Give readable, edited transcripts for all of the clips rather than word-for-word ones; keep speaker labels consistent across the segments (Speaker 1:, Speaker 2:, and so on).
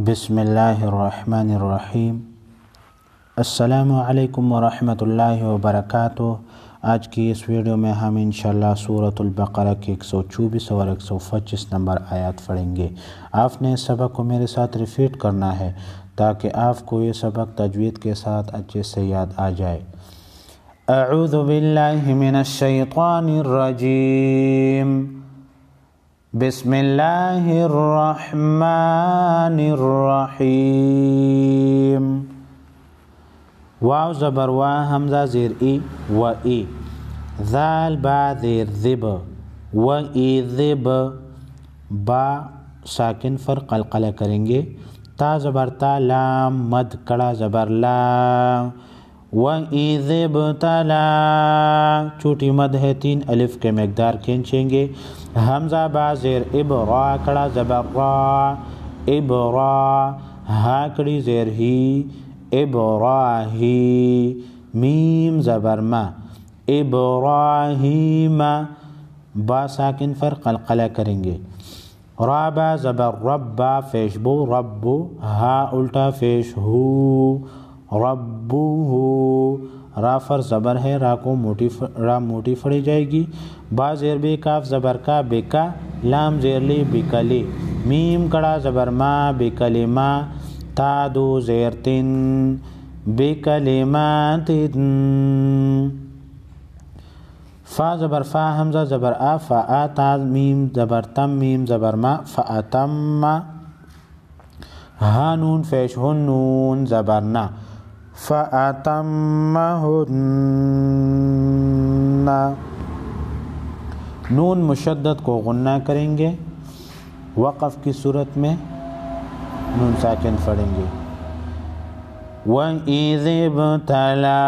Speaker 1: بسم اللہ الرحمن الرحیم۔ السلام علیکم ورحمۃ اللہ وبرکاتہ۔ آج کی اس ویڈیو میں ہم انشاءاللہ سورۃ البقرہ کے 124 اور 125 نمبر آیات پڑھیں گے۔ آپ نے اس سبق کو میرے ساتھ ریپیٹ کرنا ہے تاکہ آپ کو یہ سبق تجوید کے ساتھ اچھے سے یاد آ جائے۔ اعوذ باللہ من الشیطان الرجیم، بسم اللہ الرحمن الرحیم۔ واو زبر وا، حمزہ زیر ای و ای، ذال با زیر ذب و ای ذب، با ساکن پر قلقلہ کریں گے، تا زبر تا، لام مد کڑا زبر لا، و ای ذب تلا، چھوٹی مد ہے 3 الف کے مقدار کھینچیں گے، حمزہ با زیر اب، را کڑا زبر را، اب را، ہا کڑی زیر ہی، ابراہی، میم زبر ما، ابراہیم، با ساکن پر قلقلہ کریں گے، را با زبر رب، با پیش بو رب، ہا الٹا پیش ہو، ربو ہو، را پر زبر ہے، را کو موٹی پڑھی جائے گی، با زیر بے، کاف زبر کا، بکا، لام زیر لی، بکلی، میم کڑا زبر ما، بکلمہ، تا دو زیر تن، بکلمات، فا زبر فا، حمزہ زبر آ، فا تا، میم زبر تم، میم زبر ما، فاتم، ہا نون پیش ہن، نون زبر نا، فاتمہن، نون مشدد کو غنہ کریں گے، وقف کی صورت میں نون ساکن پڑھیں گے۔ وَإِذِ ابْتَلَىٰ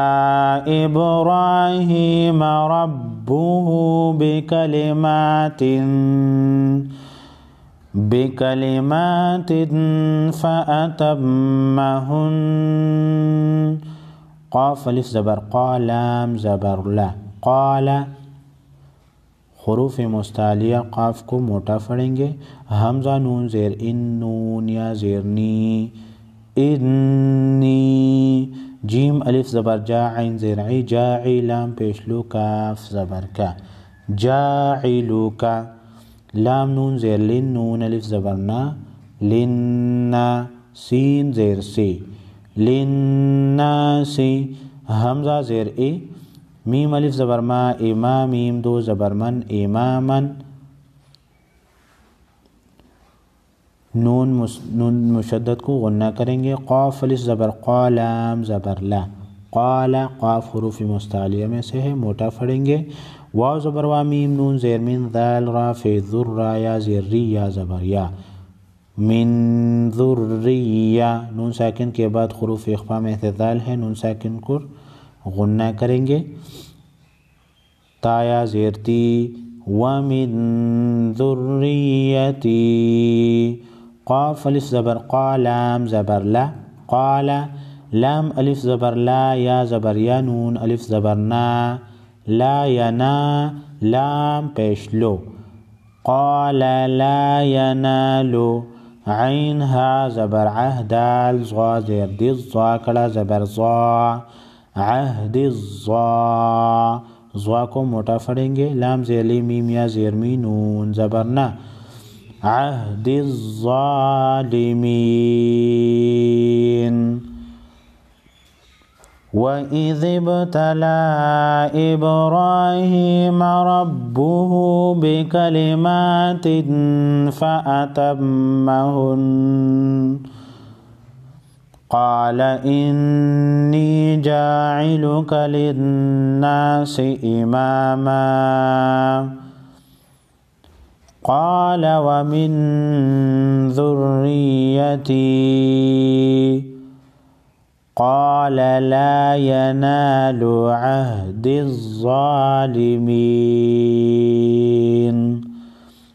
Speaker 1: إِبْرَاهِيمَ رَبُّهُ بِكَلِمَاتٍ فَأَتَمَّهُنَّ، قاف الف زبر قا، لام زبر لا، قال، حروف مستعلیہ قاف کو موٹا پڑھیں گے، حمزہ نون زیر ان، نون یا زیر نی، انی، جیم الف زبر جا، عین زیر عی، جاعی، لام پیش لو، کاف زبر کا، جاعلو کا، لام نون زیر لن، نون الف زبر نا، لننا، سین زیر سی، لناسی، حمزہ زیر ای، میم الف زبر ما، اما، میم دو زبر من، امامن، نون مشدد کو غنہ کریں گے، قاف الف زبر قا، لام زبر لا، قال، قاف حروف مستعلیہ میں سے ہے، موٹا پڑھیں گے، واو زبر وا، میم نون زیر من، ذال را فی ذر، را یا زیر ری، یا زبر یا، من ذریہ، نون ساکن کے بعد حروف اخفا میں اعتدال ہے، نون ساکن کو غنہ کریں گے، تا یا زیر تی، وَمِن ذُرِّيَّتِي، قاف الف زبر قا، لام زبر لا، قال، لام الف زبر لا، یا زبر یا، نون الف زبر نا، لا ینا، لام پیش لو، قال لا ینالو، عین ہا زبر عہ، دال زوا زیر دی، زوا کڑا زبر زوا، عہد الزا، زوا کو موٹا پڑھیں گے، لام زیر لی، میم یا زیر می، نون زبر نا، عہد الظالمین۔ وَإِذِ ابْتَلَىٰ إِبْرَاهِيمَ رَبُّهُ بِكَلِمَاتٍ فَأَتَمَّهُنَّ، قال إني جاعلك للناس إماما، قال ومن ذريتي، قال لا ينال عهد الظالمين،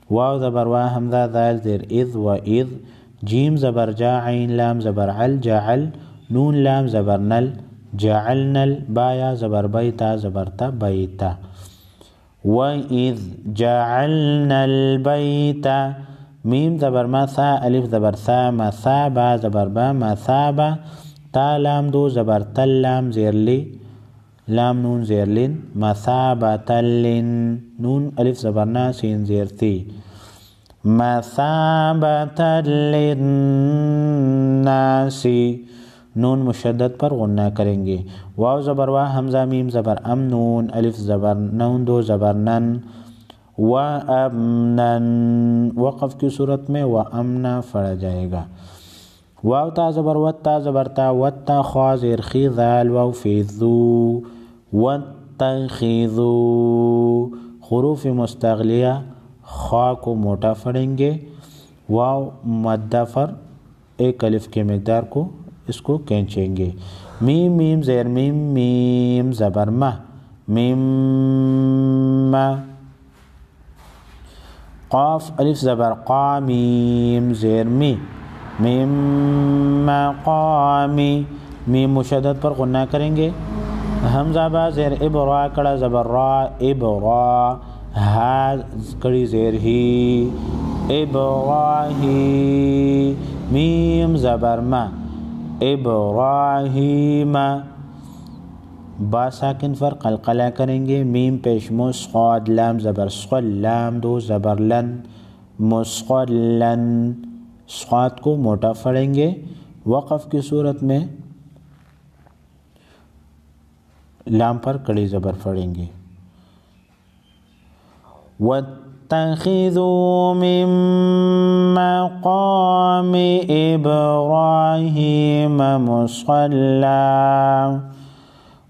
Speaker 1: واو زبر وا، حمزہ ذال زیر اذ و اذ، جیم زبر جا، عین لام زبر عل، جعل، نون لام زبر نل، جعلنل، با یا زبر بیتا، زبر تا، بیتا، وَإِذْ جَعَلْنَا الْبَيْتَ، میم زبر ما ثا الف زبر ثا مثابا زبر با مثابا تا لام دو زبر تل لام زیر لی لام نون زیر لین مثابة نون الف زبر نا سین زیر تی مثابة للناس نون مشدد پر غنہ کریں گے واو زبر وا حمزہ میم زبر ام نون الف زبر نون دو زبر نن و امنن وقف کی صورت میں و امنا پڑھا جائے گا واو تا زبر وتا زبر تا وتا خا زیر خی ذال واو فی ذو واتخذو حروف مستغلیہ خا کو موٹا پڑھیں گے واو مدہ پر ایک الف کے مقدار کو اس کو کھینچیں گے میم میم زیر میم میم زبر ما میم ما قاف الف زبر قا میم زیر می میم مقامی میم مشدد پر غنہ کریں گے حمزہ با زیر ابرا کڑا زبر را ابرا ہا کڑی زیر ہی ابراہی میم زبر ما ابراہیم با ساکن پر قلقلہ کریں گے میم پیش مسقاد لام زبر سقل لام دو زبر لن مسقلن سقاد کو موٹا پڑھیں گے وقف کی صورت میں لام پر کڑی زبر پڑھیں گے واتخذوا من مقام ابراہیم مصلا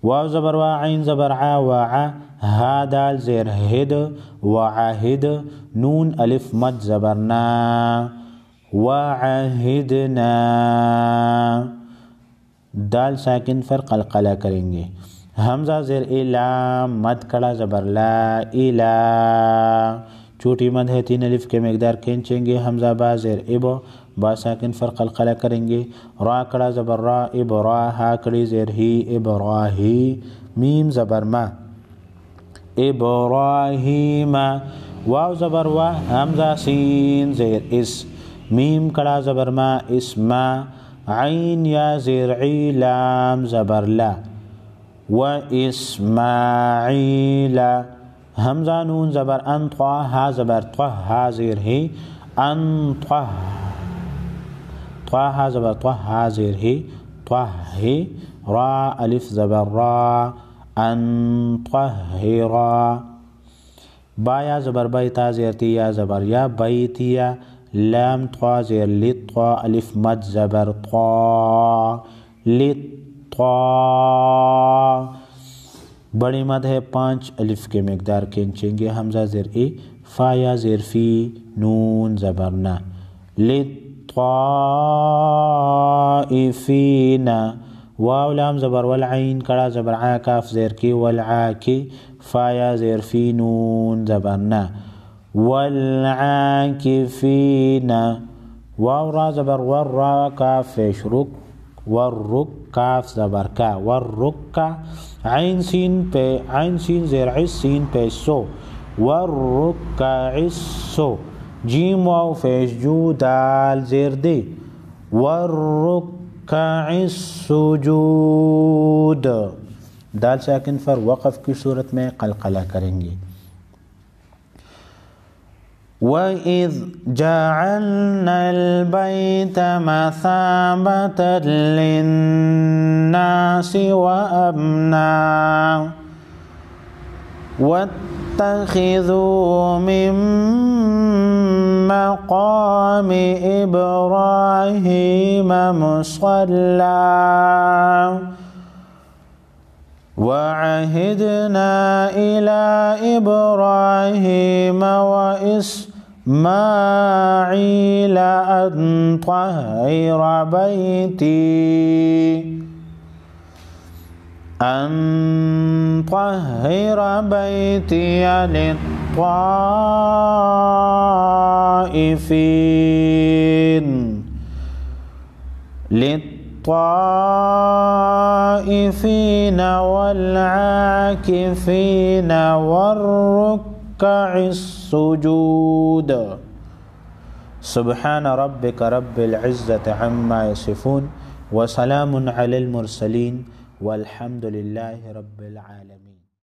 Speaker 1: واو زبر وا عین زبر عا وعا ہا دال زیر ہد وعہد نون الف مد زبر نا وعہدنا دال ساکن پر قلقلہ کریں گے حمزہ زیر الا مد کڑا زبر لا الا چھوٹی مد ہے تین الف کے مقدار کھینچیں گے حمزہ با زیر ابو با ساکن پر قلقلہ کریں گے را کڑا زبر را ابرا ہا کڑی زیر ہی ابراہی میم زبر ما ابراہیم واو زبر وا حمزہ سین زیر اس میم کڑا زبر ما اسما عین یا زیر عی لام زبر لا و اسماعیل حمزہ نون زبر ان طا ہا زبر طا ہا زیر ہی ان طا طا ہا زبر طا ہا زیر ہی طا ہی را الف زبر را ان طہرا با یا زبر بیتا زیر تی یا زبر یا بیتیا لام طا زیر لطا الف مد زبر طا لطا بڑی مد ہے 5 الف کے مقدار کھینچیں گے حمزہ زیر ای فا یا زیر فی نون زبر نا للطائفین واو لام زبر والعین کڑا زبر عا کاف زیر کی والعا کی فا یا زیر فی نون زبر نا والعاکفین واو را زبر ورا کاف فیش رک والرک کاف زبر کا والرکا عین سین پہ عین سین زیر عس سین پہ سو والرکع سو جیم واو فیش جو دال زیر دے والرکع السجود دال ساکن پر وقف کی صورت میں قلقلہ کریں گے وَإِذْ جَعَلْنَا الْبَيْتَ مَثَابَةً لِلنَّاسِ وَأَمْنًا وَاتَّخِذُوا مِن مَّقَامِ إِبْرَاهِيمَ مُصَلًّى وَعَهِدْنَا إِلَى إِبْرَاهِيمَ وَإِسْمَاعِيلَ أَن طَهِّرَ بَيْتِيَ للطائفين والعاكفين والركع السجود سبحان ربك رب العزة عما يصفون وسلام على المرسلين والحمد لله رب العالمين.